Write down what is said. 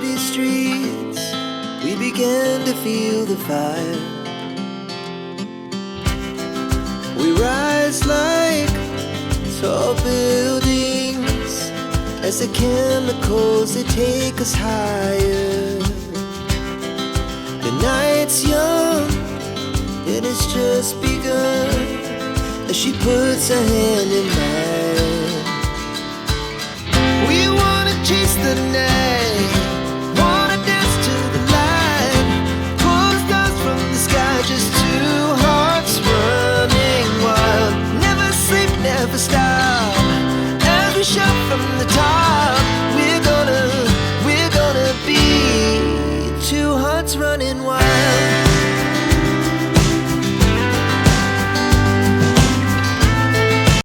city streets, we began to feel the fire. We rise like tall buildings as the chemicals, they take us higher. The night's young, it has just begun as she puts her hand in